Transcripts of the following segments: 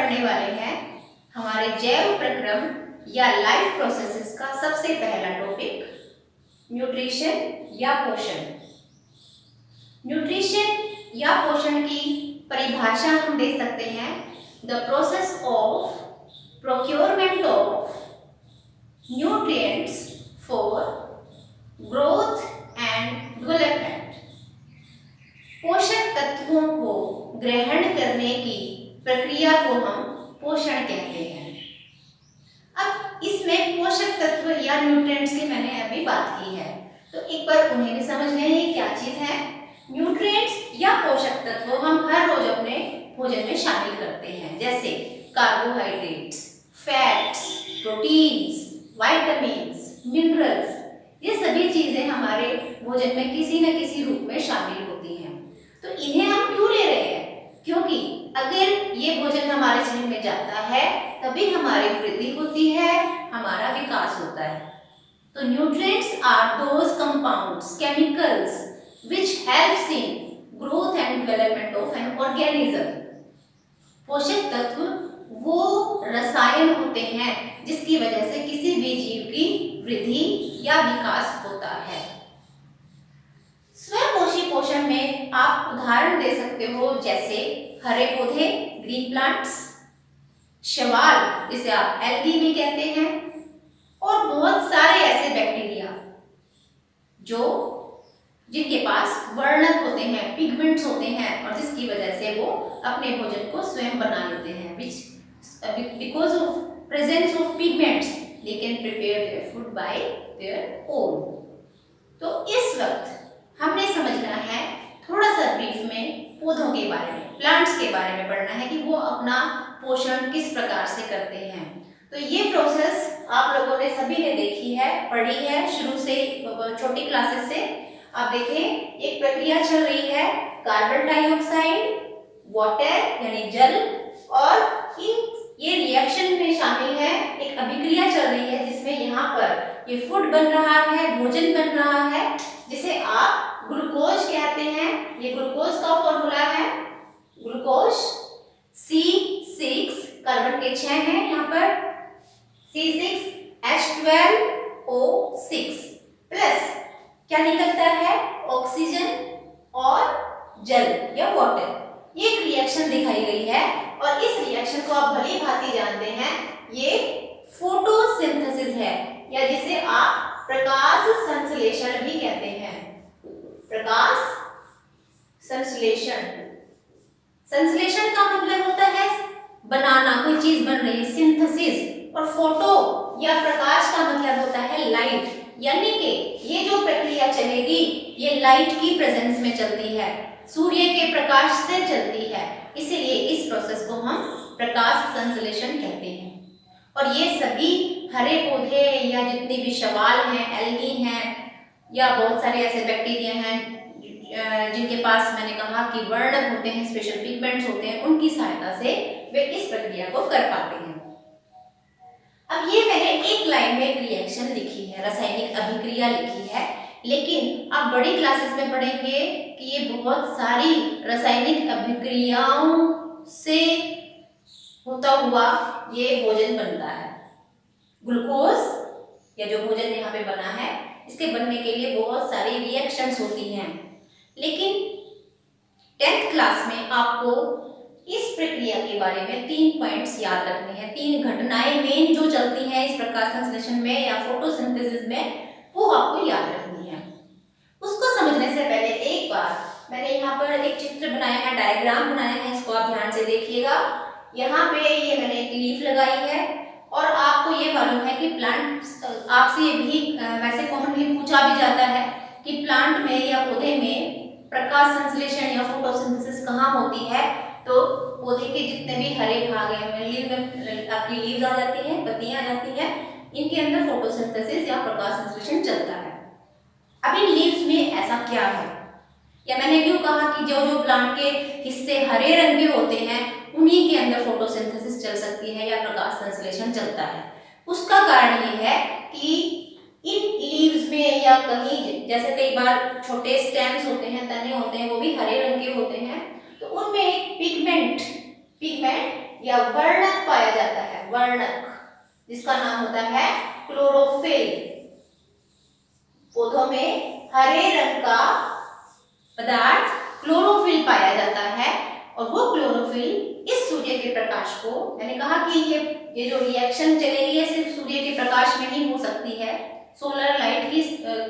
पढ़ने वाले हैं हमारे जैव प्रक्रम या लाइफ प्रोसेसेस का सबसे पहला टॉपिक न्यूट्रिशन या पोषण। न्यूट्रिशन या पोषण की परिभाषा हम दे सकते हैं the process of procurement of nutrients for growth and development. पोषक तत्वों को ग्रहण करने की प्रक्रिया को हम पोषण कहते हैं। अब इसमें पोषक तत्व या न्यूट्रिएंट्स की मैंने अभी बात की है, तो एक बार उन्हें भी समझ लें ये क्या चीज है। न्यूट्रिएंट्स या पोषक तत्व हम हर रोज अपने भोजन में शामिल करते हैं, जैसे carbohydrates, fats, proteins, vitamins, minerals. ये सभी चीजें हमारे भोजन में किसी न किसी रूप में शामिल होती हैं। तो इन्हें हम क्यों ले रहे हैं? क्योंकि अगर ये भोजन हमारे शरीर में जाता है तभी हमारी वृद्धि होती है, हमारा विकास होता है। तो nutrients are those compounds, chemicals which helps in growth and development of an organism। पोषक तत्व वो रसायन होते हैं जिसकी वजह से किसी भी जीव की वृद्धि या विकास होता है। स्वपोषी पोषण में आप उदाहरण दे सकते हो, जैसे हरे पौधे, ग्रीन प्लांट्स, शैवाल जिसे आप एल्गी भी कहते हैं, और बहुत सारे ऐसे बैक्टीरिया जिनके पास वर्णक होते हैं, पिगमेंट्स होते हैं, और जिसकी वजह से वो अपने भोजन को स्वयं बना लेते हैं। Because of presence of pigments they can prepare their food by their own. तो इस वक्त हमने समझना है थोड़ा सा ब्रीफ में पौधों के बारे में, प्लांट्स के बारे में पढ़ना है कि वो अपना पोषण किस प्रकार से करते हैं। तो ये प्रोसेस आप लोगों ने सभी ने देखी है, पढ़ी है शुरू से, छोटी क्लासेस से। आप देखें एक प्रक्रिया चल रही है, कार्बन डाइऑक्साइड, वाटर यानी जल, और ये रिएक्शन में शामिल है, एक अभिक्रिया चल रही है जिसमें यहाँ पर ये फूड बन रहा है, भोजन बन रहा है, जिसे आप ग्लूकोज कहते हैं। ये ग्लूकोज का फॉर्मूला है, ग्लूकोज C6, कार्बन के 6 हैं यहाँ पर, C6H12O6 प्लस क्या निकलता है, ऑक्सीजन और जल या वाटर। ये एक रिएक्शन दिखाई गई है, और इस रिएक्शन को आप भली भांति जानते हैं, ये फोटोसिंथेसिस है, या जिसे आप प्रकाश संश्लेषण भी कहते हैं। प्रकाश संश्लेषण, संश्लेषण का मतलब होता है बनाना, कोई चीज बन रही है, सिंथेसिस। और फोटो या प्रकाश का मतलब होता है लाइट, यानी कि ये जो प्रक्रिया चलेगी ये लाइट की प्रेजेंस में चलती है, सूर्य के प्रकाश से चलती है, इसीलिए इस प्रोसेस को हम प्रकाश संश्लेषण कहते हैं। और ये सभी हरे पौधे या जितनी भी शैवाल हैं, एल्गी हैं, या बहुत सारे ऐसे बैक्टीरिया हैं जिनके पास मैंने कहा कि वर्णक होते हैं, स्पेशल पिगमेंट्स होते हैं, उनकी सहायता से वे इस प्रक्रिया को कर पाते हैं। अब ये मैंने एक लाइन में एक रिएक्शन लिखी है, रासायनिक अभिक्रिया लिखी है, लेकिन आप बड़ी क्लासेस में पढ़ेंगे कि ये बहुत सारी रासायनिक अभिक्रियाओं से होता हुआ ये भोजन बनता है। ग्लूकोज या जो भोजन यहाँ पे बना है, इसके बनने के लिए बहुत सारी रिएक्शंस होती हैं, लेकिन 10th क्लास में आपको इस प्रक्रिया के बारे में 3 पॉइंट्स याद रखने हैं। 3 घटनाएं मेन जो चलती हैं इस प्रकाश संश्लेषण में या फोटोसिंथेसिस में, वो आपको याद रखनी है। उसको समझने से पहले एक बार मैंने यहाँ पर एक चित्र बनाया है, डायग्राम बनाया है, इसको आप ध्यान से देखिएगा। यहाँ पे ये मैंने एक लीफ लगाई है, और आपको ये मालूम है कि प्लांट, आपसे ये भी वैसे कॉमनली पूछा भी जाता है कि प्लांट में या पौधे में प्रकाश संश्लेषण या फोटोसिंथेसिस कहाँ होती है। तो पौधे के जितने भी हरे भाग हैं, लीव में आपकी लीव्स आ जाती हैं, पत्तियां आ जाती हैं, इनके अंदर फोटोसिंथेसिस या प्रकाश संश्लेषण चलता है। अब इन लीव्स में ऐसा क्या है, या मैंने क्यों कहा कि जो जो प्लांट के हिस्से हरे रंग के होते हैं उन्हीं के अंदर फोटोसिंथेसिस चल सकती है या प्रकाश संश्लेषण चलता है। उसका कारण ये है कि इन लीव्स में या कहीं, जैसे कई बार छोटे स्टेम्स होते हैं, तने होते हैं, वो भी हरे रंग के होते हैं, तो उनमें एक पिगमेंट या वर्ण वर्णक, जिसका नाम होता है क्लोरोफिल। पौधों में हरे रंग का पदार्थ क्लोरोफिल पाया जाता है और वो क्लोरोफिल इस सूर्य के प्रकाश को, मैंने कहा कि ये जो रिएक्शन चलेगी ये सिर्फ सूर्य के प्रकाश में ही हो सकती है, सोलर लाइट की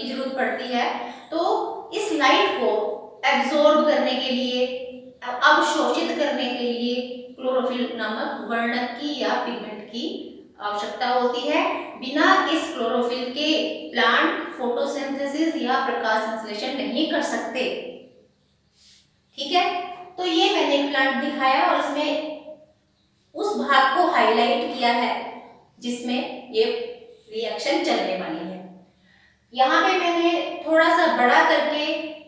जरूरत पड़ती है। तो इस लाइट को एब्जॉर्ब करने के लिए, अवशोषित करने के लिए क्लोरोफिल नामक वर्णक की या पिगमेंट की आवश्यकता होती है। बिना इस क्लोरोफिल के प्लांट फोटोसिंथेसिस या प्रकाश संश्लेषण नहीं कर सकते। ठीक है, तो ये मैंने एक प्लांट दिखाया और इसमें उस भाग को हाईलाइट किया है जिसमें ये रिएक्शन चलने वाली है। यहाँ पे मैंने थोड़ा सा बड़ा करके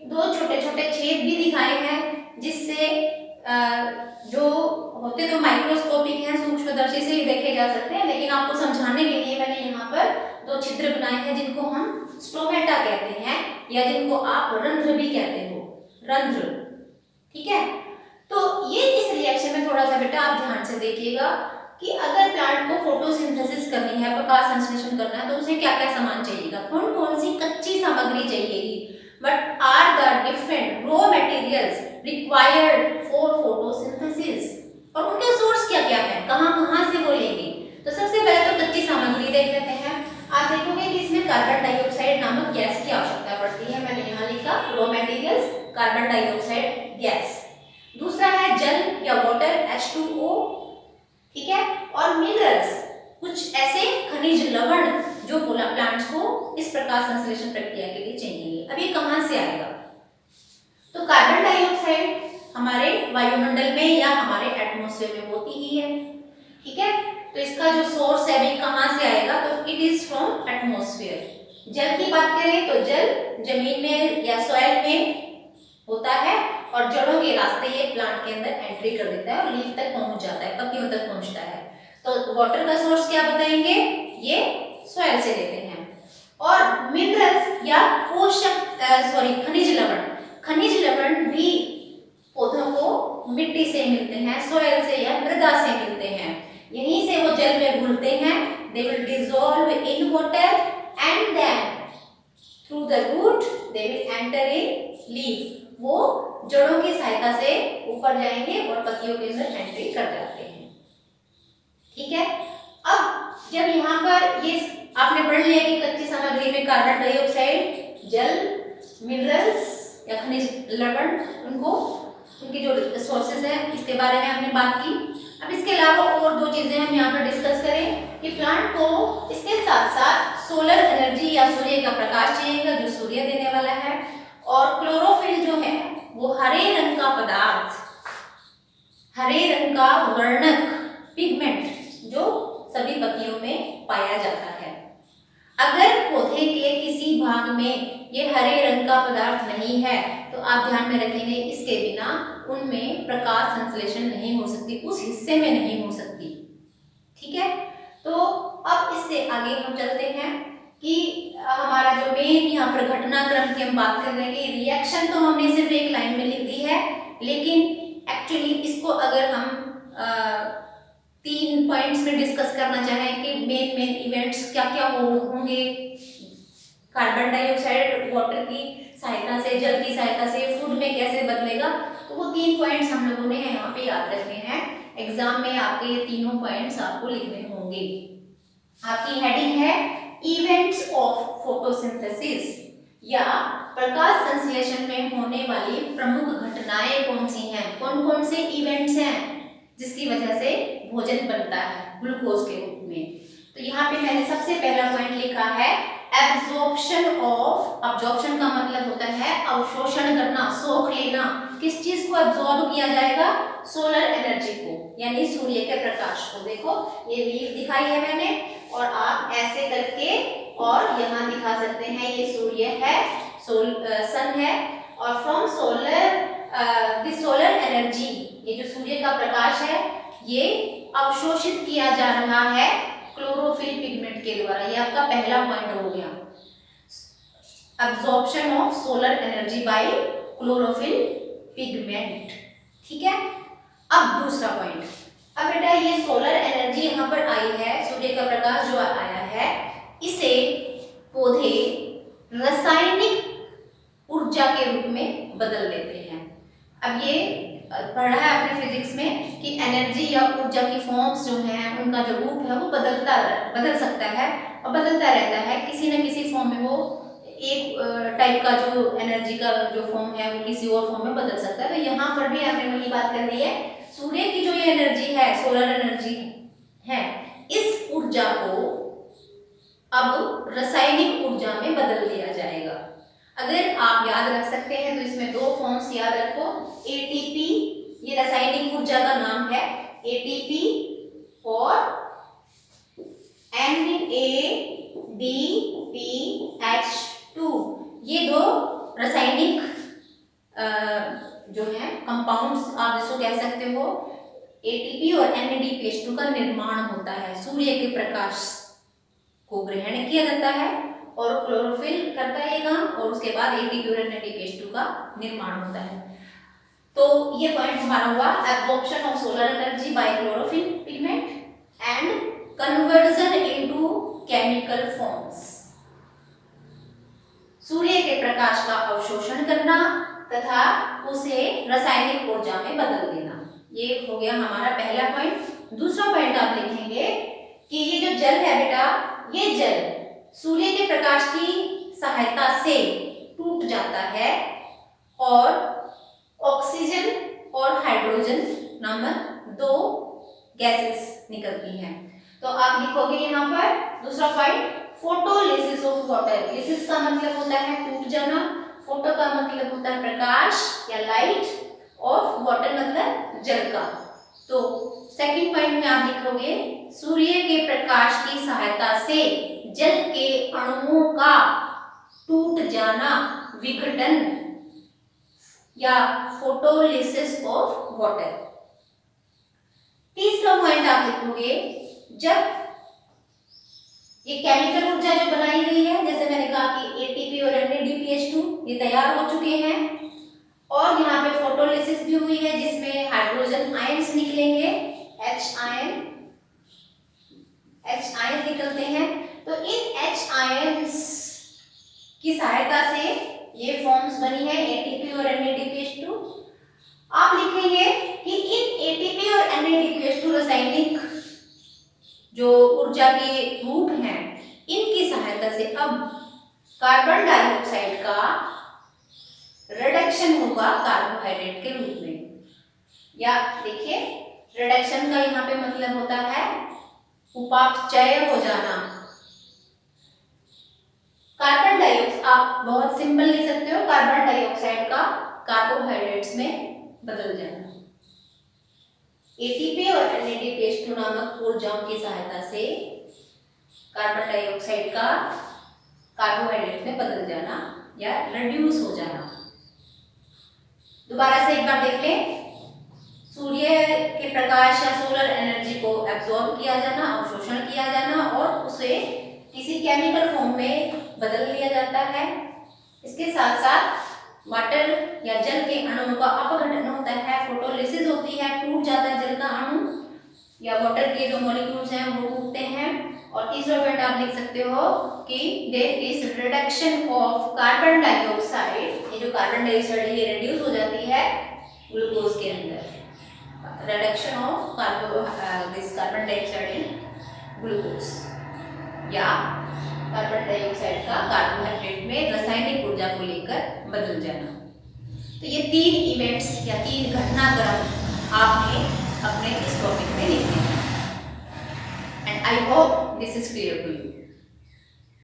दो छोटे छोटे छेद भी दिखाए हैं, जिससे जो होते तो माइक्रोस्कोपिक हैं, सूक्ष्मदर्शी से ही देखे जा सकते हैं, लेकिन आपको समझाने के लिए मैंने यहाँ पर दो छिद्र बनाए हैं जिनको हम स्टोमेटा कहते हैं या जिनको आप रंध्र भी कहते हो, रंध्र। ठीक है, तो ये इस रिएक्शन में थोड़ा सा बेटा आप ध्यान से देखिएगा कि अगर प्लांट को फोटोसिंथेसिस करनी है, प्रकाश संश्लेषण करना है, तो उसे क्या क्या सामान चाहिएगा, कौन कौन सी कच्ची सामग्री चाहिएगी, what are the different raw materials required for photosynthesis, और उनके सोर्स क्या क्या है, कहाँ से वो लेंगे। तो सबसे पहले तो कच्ची सामग्री देख लेते हैं। आप देखोगे कि इसमें कार्बन डाइऑक्साइड नामक गैस की आवश्यकता पड़ती है, मैंने यहाँ लिखा raw materials carbon dioxide gas. दूसरा है जल या वाटर H2O, ठीक है, और मिनरल्स, कुछ ऐसे खनिज लवण जो प्लांट्स को इस प्रकाश संश्लेषण प्रक्रिया के लिए चाहिए। अब ये कहाँ से आएगा, तो कार्बन डाइऑक्साइड हमारे वायुमंडल में या हमारे एटमॉस्फेयर में होती ही है। ठीक है, तो इसका जो सोर्स है भाई कहाँ से आएगा, तो इट इज फ्रॉम एटमॉस्फेयर। जल की बात करें तो जल जमीन में या सॉइल में होता है और जड़ों के रास्ते ये प्लांट के अंदर एंट्री कर देता है और लीफ तक पहुंच जाता है, पत्तियों तक पहुंचता है। तो वाटर का सोर्स क्या बताएंगे, ये सॉइल से लेते हैं। और मिनरल्स या पोषक खनिज लवण भी पौधों को मिट्टी से मिलते हैं, सॉइल से या मृदा से मिलते हैं, यहीं से वो जल में घुलते हैं। They will dissolve in water and then through the root they will enter in leaf, वो जड़ों की सहायता से ऊपर जाएंगे और पत्तियों के अंदर एंट्री कर जाते हैं। ठीक है, अब जब यहाँ पर ये आपने पढ़ लिया कि कच्ची सामग्री में कार्बन डाइऑक्साइड, जल, मिनरल्स या खनिज लवण, उनकी जो सोर्सेज है इसके बारे में हमने बात की। अब इसके अलावा और दो चीजें हम यहाँ पर डिस्कस करें कि प्लांट को इसके साथ साथ सोलर एनर्जी या सूर्य का प्रकाश चाहिए जो सूर्य देने वाला है, और क्लोरोफिल जो है वो हरे रंग का पदार्थ, हरे रंग का वर्णक पिगमेंट जो सभी पत्तियों में पाया जाता है। अगर पौधे के किसी भाग में ये हरे रंग का पदार्थ नहीं है तो आप ध्यान में रखेंगे इसके बिना उनमें प्रकाश संश्लेषण नहीं हो सकती, उस हिस्से में नहीं हो सकती। ठीक है, तो अब इससे आगे हम चलते हैं कि हमारा जो मेन यहाँ पर घटनाक्रम की हम बात कर रहे हैं, रिएक्शन तो हमने सिर्फ एक लाइन में लिख दी है, लेकिन एक्चुअली इसको अगर हम 3 पॉइंट्स में डिस्कस करना चाहें कि मेन इवेंट्स क्या क्या होंगे कार्बन डाइऑक्साइड वाटर की सहायता से, जल की सहायता से फूड में कैसे बदलेगा, तो वो 3 पॉइंट्स हम लोगों ने यहाँ पे याद रखने हैं। एग्जाम में आपके ये तीनों पॉइंट्स आपको लिखने होंगे। आपकी हेडिंग है इवेंट्स ऑफ फोटोसिंथेसिस, या प्रकाश संश्लेषण में होने वाली प्रमुख घटनाएं कौन सी हैं, कौन कौन से इवेंट्स हैं जिसकी वजह से भोजन बनता है ग्लूकोज के रूप में। तो यहाँ पे मैंने सबसे पहला पॉइंट लिखा है एब्जॉर्प्शन ऑफ, अब्जॉर्प्शन का मतलब होता है अवशोषण करना, सोख लेना। किस चीज को एब्जॉर्ब किया जाएगा, सोलर एनर्जी को, यानी सूर्य के प्रकाश को। देखो ये लीफ दिखाई है मैंने, और आप ऐसे करके और यहाँ दिखा सकते हैं ये सूर्य है, सन है, और फ्रॉम सोलर एनर्जी, ये जो सूर्य का प्रकाश है ये अवशोषित किया जा रहा है क्लोरोफिल पिगमेंट के द्वारा। ये आपका पहला पॉइंट हो गया, absorption of solar energy by chlorophyll pigment. ठीक है, अब दूसरा पॉइंट, अब बेटा ये सोलर एनर्जी यहाँ पर आई है, सूर्य का प्रकाश जो आया है, इसे पौधे रासायनिक ऊर्जा के रूप में बदल देते हैं। अब ये पढ़ा है आपने फिजिक्स में कि एनर्जी या ऊर्जा की फॉर्म्स जो हैं उनका जो रूप है वो बदल सकता है और बदलता रहता है। किसी न किसी फॉर्म में वो एक टाइप का जो एनर्जी का जो फॉर्म है वो किसी और फॉर्म में बदल सकता है। तो यहाँ पर भी आपने वही बात कर दी है, सूर्य की जो ये एनर्जी है, सोलर एनर्जी है, इस ऊर्जा को अब रासायनिक ऊर्जा में बदल दिया जाएगा। अगर आप याद रख सकते हैं तो इसमें दो फॉर्म्स याद रखो, एटीपी, ये रासायनिक ऊर्जा का नाम है एटीपी, और NADPH2, ये दो रासायनिक जो है कंपाउंड्स आप जिसको कह सकते हो, एटीपी और NADPH2 का निर्माण होता है। सूर्य के प्रकाश को ग्रहण किया जाता है और क्लोरोफिल करता है काम, और उसके बाद एटीपी और NADPH2 का निर्माण होता है। तो ये पॉइंट हमारा हुआ absorption of solar energy by chlorophyll pigment and conversion into chemical forms. सूर्य के प्रकाश का अवशोषण करना तथा उसे रासायनिक ऊर्जा में बदल देना, ये हो गया हमारा पहला पॉइंट। दूसरा पॉइंट आप लिखेंगे कि ये जो जल है बेटा, ये जल सूर्य के प्रकाश की सहायता से टूट जाता है और ऑक्सीजन और हाइड्रोजन नामक दो गैसेस निकलती हैं। तो आप लिखोगे यहाँ पर दूसरा point, photolysis of water. Lysis का मतलब होता है टूट जाना, फोटो का मतलब होता है प्रकाश या लाइट, ऑफ वाटर मतलब जल का। तो सेकंड पॉइंट में आप लिखोगे सूर्य के प्रकाश की सहायता से जल के अणुओं का टूट जाना, विघटन या फोटोलिसिस ऑफ वाटर। तीसरा पॉइंट आप लिखोगे जब ये केमिकल ऊर्जा जो बनाई गई है, जैसे मैंने कहा कि एटीपी और NADPH2 ये तैयार हो चुके हैं और यहाँ पे फोटोलिसिस भी हुई है जिसमें हाइड्रोजन आयंस निकलेंगे, H आयन निकलते हैं। तो इन H आयंस की सहायता से ये फॉर्म्स बनी है एटीपी और NADPH2। आप लिखेंगे कि इन एटीपी और NADPH2 रासायनिक जो ऊर्जा के रूप हैं, इनकी सहायता से अब कार्बन डाइऑक्साइड का रिडक्शन होगा कार्बोहाइड्रेट के रूप में। या देखिए रिडक्शन का यहाँ पे मतलब होता है उपापचय हो जाना। कार्बन डाइऑक्साइड आप बहुत सिंपल लिख सकते हो, कार्बन डाइऑक्साइड का कार्बोहाइड्रेट्स में बदल जाना। एटीपी और NADPH2 नामक ऊर्जाओं की सहायता से कार्बन डाइऑक्साइड का कार्बोहाइड्रेट में बदल जाना या रिड्यूस हो जाना। दोबारा से एक बार देख लें, सूर्य के प्रकाश या सोलर एनर्जी को एब्जॉर्ब किया जाना, अवशोषण किया जाना और उसे किसी केमिकल फॉर्म में बदल लिया जाता है। इसके साथ साथ वाटर या जल के अणुओं का अपघटन होता है, फोटोलिसिस होती है, टूट जाता है जल का अणु या वाटर के जो मॉलिक्यूल्स हैं वो टूटते हैं। और तीसरा पॉइंट आप लिख सकते हो कि there is reduction of carbon dioxide, ये जो कार्बन डाइऑक्साइड है ये रिड्यूस हो जाती है ग्लूकोज के अंदर। Reduction of carbon dioxide in glucose या कार्बन डाइऑक्साइड का कार्बोहाइड्रेट में रासायनिक ऊर्जा को लेकर बदल जाना। तो ये तीन इवेंट्स या तीन घटनाक्रम आपने अपने इस टॉपिक में लिखे हैं। And I hope this is clear to you.